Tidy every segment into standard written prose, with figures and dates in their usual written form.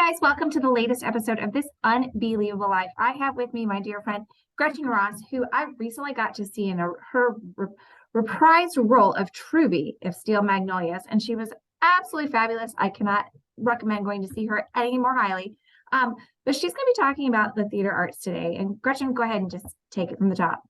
guys, welcome to the latest episode of this UnBee-lievable Life. I have with me my dear friend Gretchen Ross, who I recently got to see in her reprised role of Truby of Steel Magnolias, and she was absolutely fabulous. I cannot recommend going to see her any more highly. But she's going to be talking about the theater arts today. And Gretchen, go ahead and just take it from the top.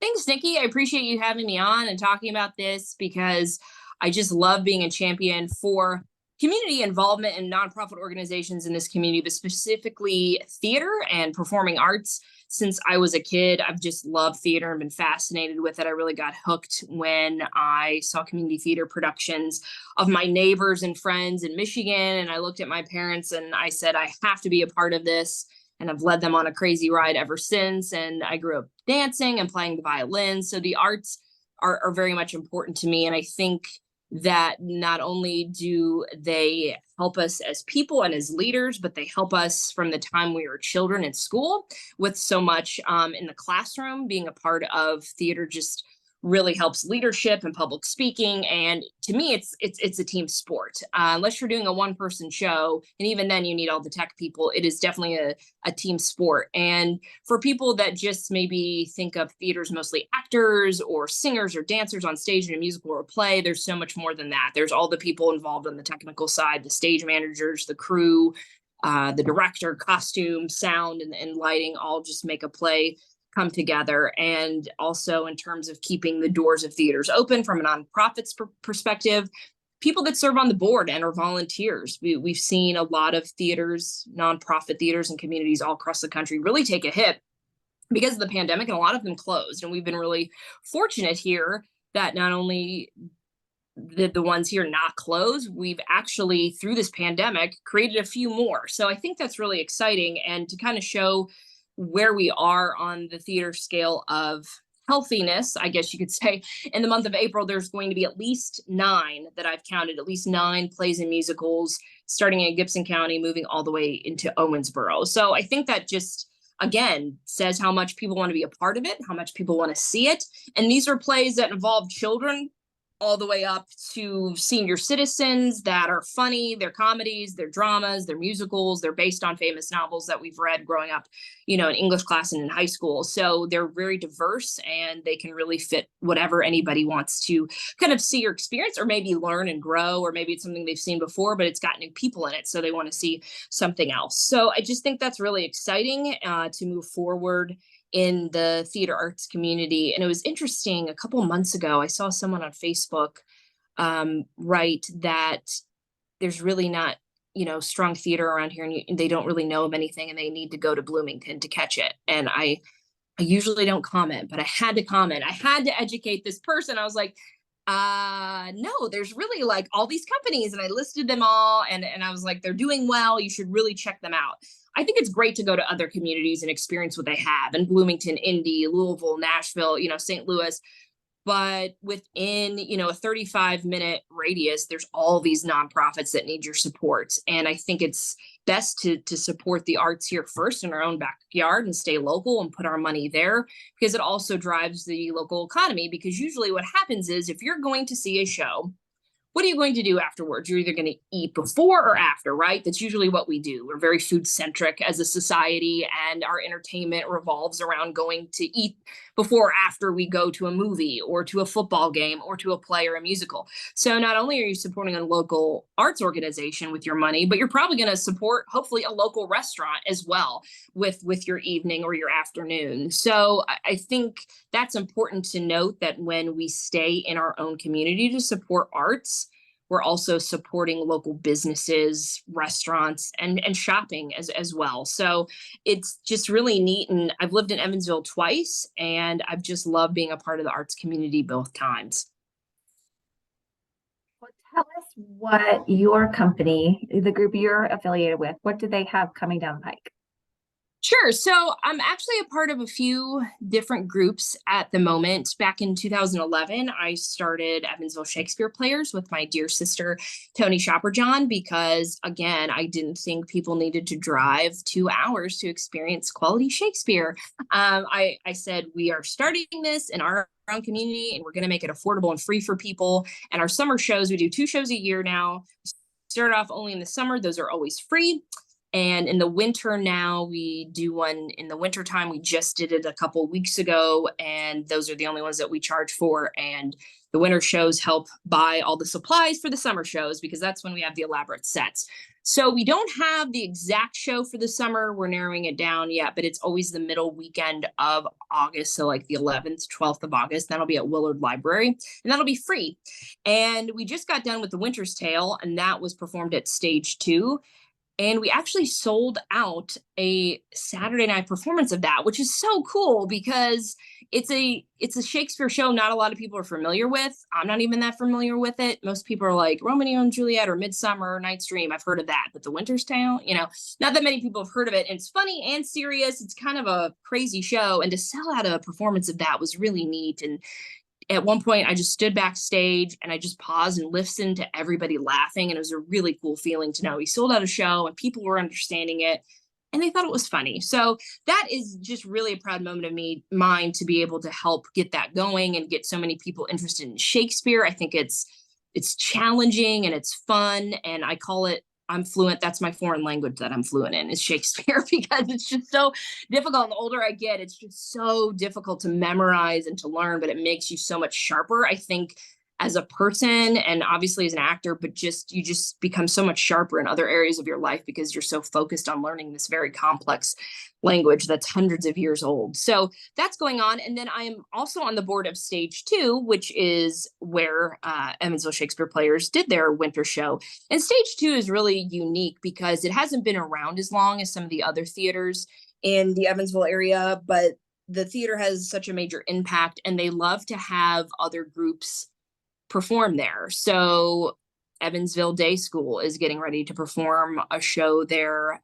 Thanks, Nikki. I appreciate you having me on and talking about this because I just love being a champion for community involvement in nonprofit organizations in this community, but specifically theater and performing arts. Since I was a kid, I've just loved theater and been fascinated with it. I really got hooked when I saw community theater productions of my neighbors and friends in Michigan. And I looked at my parents and I said, I have to be a part of this. And I've led them on a crazy ride ever since. And I grew up dancing and playing the violin. So the arts are very much important to me. And I think that not only do they help us as people and as leaders, but they help us from the time we were children in school with so much in the classroom. Being a part of theater just really helps leadership and public speaking. And to me, it's a team sport. Unless you're doing a one-person show, and even then you need all the tech people, it is definitely a team sport. And for people that just maybe think of theater as mostly actors or singers or dancers on stage in a musical or a play, there's so much more than that. There's all the people involved on the technical side, the stage managers, the crew, the director, costume, sound, and lighting all just make a play come together. And also in terms of keeping the doors of theaters open from a nonprofit's perspective, people that serve on the board and are volunteers. We've seen a lot of theaters, nonprofit theaters and communities all across the country really take a hit because of the pandemic, and a lot of them closed. And we've been really fortunate here that not only did the ones here not close, we've actually, through this pandemic, created a few more. So I think that's really exciting. And to kind of show where we are on the theater scale of healthiness, I guess you could say, in the month of April, there's going to be at least 9 that I've counted, at least 9 plays and musicals starting in Gibson County, moving all the way into Owensboro. So I think that just, again, says how much people want to be a part of it, how much people want to see it. And these are plays that involve children all the way up to senior citizens that are funny. They're comedies, they're dramas, they're musicals, they're based on famous novels that we've read growing up, in English class and in high school. So they're very diverse and they can really fit whatever anybody wants to kind of see or experience, or maybe learn and grow, or maybe it's something they've seen before, but it's got new people in it, so they want to see something else. So I just think that's really exciting to move forward in the theater arts community. And it was interesting, a couple of months ago, I saw someone on Facebook write that there's really not, strong theater around here, and they don't really know of anything, and they need to go to Bloomington to catch it. And I usually don't comment, but I had to comment. I had to educate this person. I was like, no, there's really like all these companies, and I listed them all, and I was like, they're doing well. You should really check them out. I think it's great to go to other communities and experience what they have in Bloomington, Indy, Louisville, Nashville, St. Louis. But within, a 35-minute radius, there's all these nonprofits that need your support. And I think it's best to support the arts here first in our own backyard and stay local and put our money there, because it also drives the local economy. Because usually what happens is, if you're going to see a show, what are you going to do afterwards? You're either going to eat before or after, right? That's usually what we do. We're very food centric as a society, and our entertainment revolves around going to eat before or after we go to a movie or to a football game or to a play or a musical. So not only are you supporting a local arts organization with your money, but you're probably going to support, hopefully, a local restaurant as well with your evening or your afternoon. So I think that's important to note, that when we stay in our own community to support arts, we're also supporting local businesses, restaurants, and shopping as well. So it's just really neat. And I've lived in Evansville twice, and I've just loved being a part of the arts community both times. Well, tell us what your company, the group you're affiliated with, what do they have coming down the pike? Sure. So I'm actually a part of a few different groups at the moment. Back in 2011, I started Evansville Shakespeare Players with my dear sister, Tony Shopperjohn, because, again, I didn't think people needed to drive 2 hours to experience quality Shakespeare. I said, we are starting this in our own community, and we're going to make it affordable and free for people. And our summer shows, we do 2 shows a year now. Started off only in the summer. Those are always free. And in the winter now, we do one in the winter time. We just did it a couple weeks ago, and those are the only ones that we charge for. And the winter shows help buy all the supplies for the summer shows, because that's when we have the elaborate sets. So we don't have the exact show for the summer. We're narrowing it down yet, but it's always the middle weekend of August. So like the 11th, 12th of August, that'll be at Willard Library, and that'll be free. And we just got done with The Winter's Tale, and that was performed at Stage 2. And we actually sold out a Saturday night performance of that, which is so cool because it's a Shakespeare show not a lot of people are familiar with. I'm not even that familiar with it. Most people are like Romeo and Juliet or Midsummer Night's Dream. I've heard of that, but The Winter's Tale, not that many people have heard of it. And it's funny and serious. It's kind of a crazy show. And to sell out a performance of that was really neat. And at one point I just stood backstage and I just paused and listened to everybody laughing. And it was a really cool feeling to know we sold out a show and people were understanding it and they thought it was funny. So that is just really a proud moment of mine to be able to help get that going and get so many people interested in Shakespeare. I think it's challenging and it's fun. And I call it, I'm fluent. That's my foreign language that I'm fluent in, is Shakespeare, because it's just so difficult. And the older I get, it's just so difficult to memorize and to learn, but it makes you so much sharper, I think, as a person and obviously as an actor, but you just become so much sharper in other areas of your life because you're so focused on learning this very complex language that's hundreds of years old. So that's going on. And then I am also on the board of Stage 2, which is where Evansville Shakespeare Players did their winter show. And Stage 2 is really unique because it hasn't been around as long as some of the other theaters in the Evansville area, but the theater has such a major impact and they love to have other groups perform there. So Evansville Day School is getting ready to perform a show there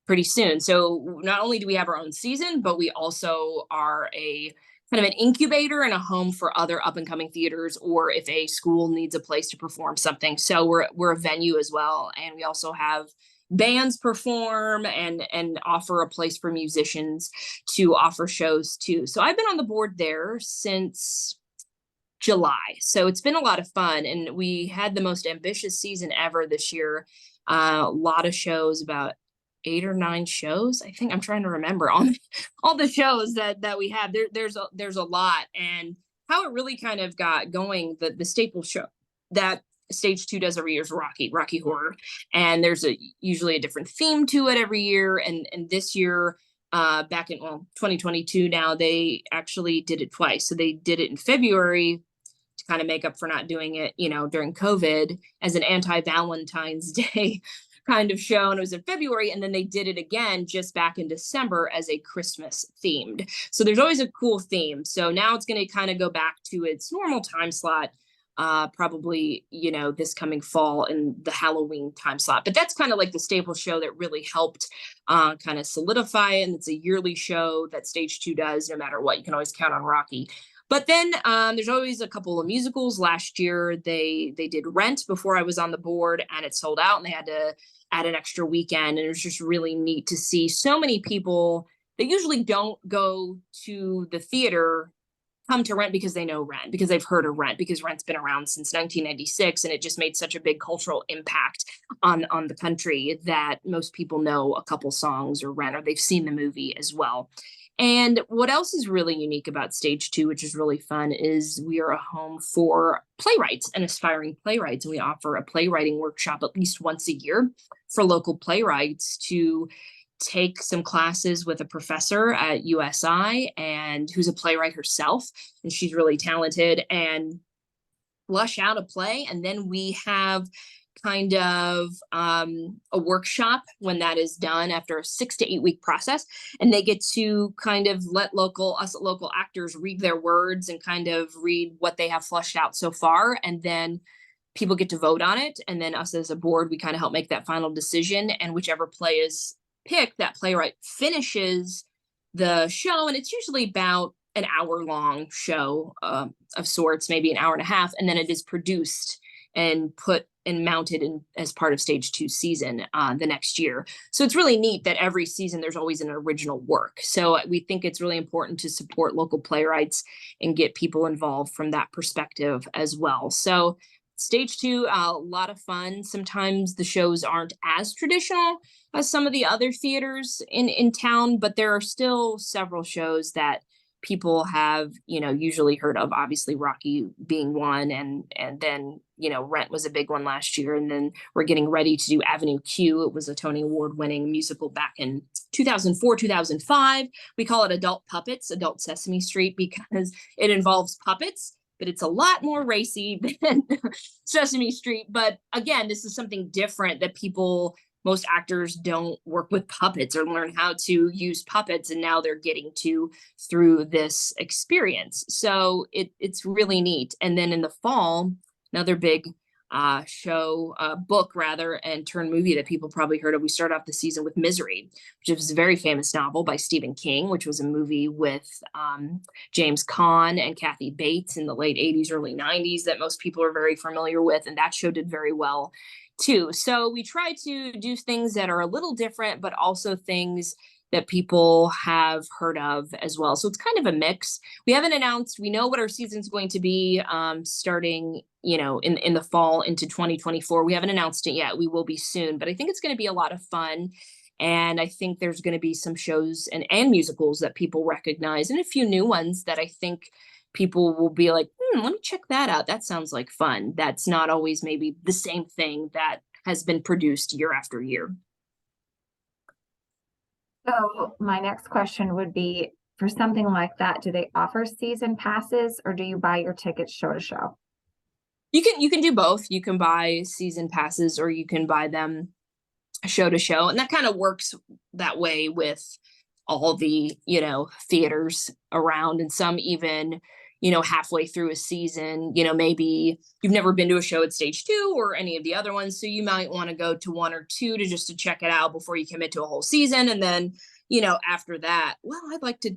pretty soon. So not only do we have our own season, but we also are a kind of an incubator and a home for other up and coming theaters, or if a school needs a place to perform something. So we're a venue as well. And we also have bands perform and offer a place for musicians to offer shows too. So I've been on the board there since July. So it's been a lot of fun. And we had the most ambitious season ever this year. A lot of shows, about 8 or 9 shows. I think I'm trying to remember all the shows that we have. There's a lot. And how it really kind of got going, the staple show that Stage 2 does every year is Rocky Horror. And there's usually a different theme to it every year. And this year, back in 2022 now, they actually did it twice. So they did it in February to kind of make up for not doing it, during COVID, as an anti-Valentine's Day kind of show. And it was in February. And then they did it again just back in December as a Christmas themed. So there's always a cool theme. So now it's going to kind of go back to its normal time slot, probably, this coming fall in the Halloween time slot. But that's kind of like the staple show that really helped kind of solidify it. And it's a yearly show that Stage 2 does no matter what. You can always count on Rocky. But then there's always a couple of musicals. Last year, they did Rent before I was on the board, and it sold out, and they had to add an extra weekend. And it was just really neat to see so many people that usually don't go to the theater come to Rent because they know Rent, because they've heard of Rent, because Rent's been around since 1996, and it just made such a big cultural impact on the country that most people know a couple songs or Rent, or they've seen the movie as well. And what else is really unique about Stage 2, which is really fun, is we are a home for playwrights and aspiring playwrights. And we offer a playwriting workshop at least once a year for local playwrights to take some classes with a professor at USI, and who's a playwright herself. And she's really talented, and flush out a play. And then we have kind of a workshop when that is done after a 6 to 8 week process, and they get to kind of let local actors read their words and kind of read what they have flushed out so far, and then people get to vote on it, and then us as a board, we kind of help make that final decision. And whichever play is picked, that playwright finishes the show, and it's usually about an hour-long show of sorts, maybe an hour and a half, and then it is produced and put and mounted in as part of Stage 2 season the next year. So it's really neat that every season there's always an original work. So we think it's really important to support local playwrights and get people involved from that perspective as well. So Stage two, a lot of fun. Sometimes the shows aren't as traditional as some of the other theaters in town, but there are still several shows that people have, usually heard of. Obviously, Rocky being one, and then Rent was a big one last year, and then we're getting ready to do Avenue Q. It was a Tony Award winning musical back in 2004, 2005. We call it Adult Puppets, Adult Sesame Street, because it involves puppets, but it's a lot more racy than Sesame Street. But again, this is something different that most actors don't work with puppets or learn how to use puppets, and now they're getting to through this experience. So it's really neat. And then in the fall, another big book rather, and turn movie that people probably heard of. We start off the season with Misery, which is a very famous novel by Stephen King, which was a movie with James Caan and Kathy Bates in the late 80s, early 90s that most people are very familiar with. And that show did very well too. So we try to do things that are a little different, but also things that people have heard of as well. So it's kind of a mix. We haven't announced, we know what our season's going to be starting, in the fall into 2024. We haven't announced it yet. We will be soon, but I think it's going to be a lot of fun. And I think there's going to be some shows and musicals that people recognize, and a few new ones that I think people will be like, let me check that out. That sounds like fun. That's not always maybe the same thing that has been produced year after year. So my next question would be, for something like that, do they offer season passes, or do you buy your tickets show to show? You can do both. You can buy season passes, or you can buy them show to show. And that kind of works that way with all the, theaters around, and some even, halfway through a season, maybe you've never been to a show at Stage Two or any of the other ones. So you might want to go to one or two to check it out before you commit to a whole season. And then, after that, well, I'd like to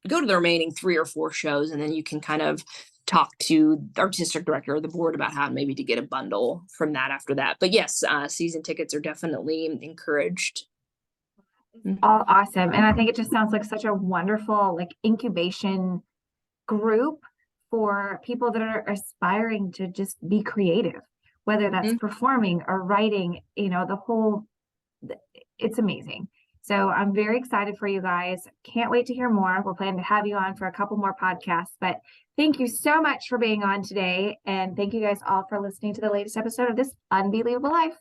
go to the remaining 3 or 4 shows. And then you can kind of talk to the artistic director or the board about how maybe to get a bundle from that after that. But yes, season tickets are definitely encouraged. All awesome. And I think it just sounds like such a wonderful incubation group for people that are aspiring to just be creative, whether that's performing or writing, it's amazing. So I'm very excited for you guys. Can't wait to hear more. We're planning to have you on for a couple more podcasts, but thank you so much for being on today. And thank you guys all for listening to the latest episode of This UnBee-lievable Life.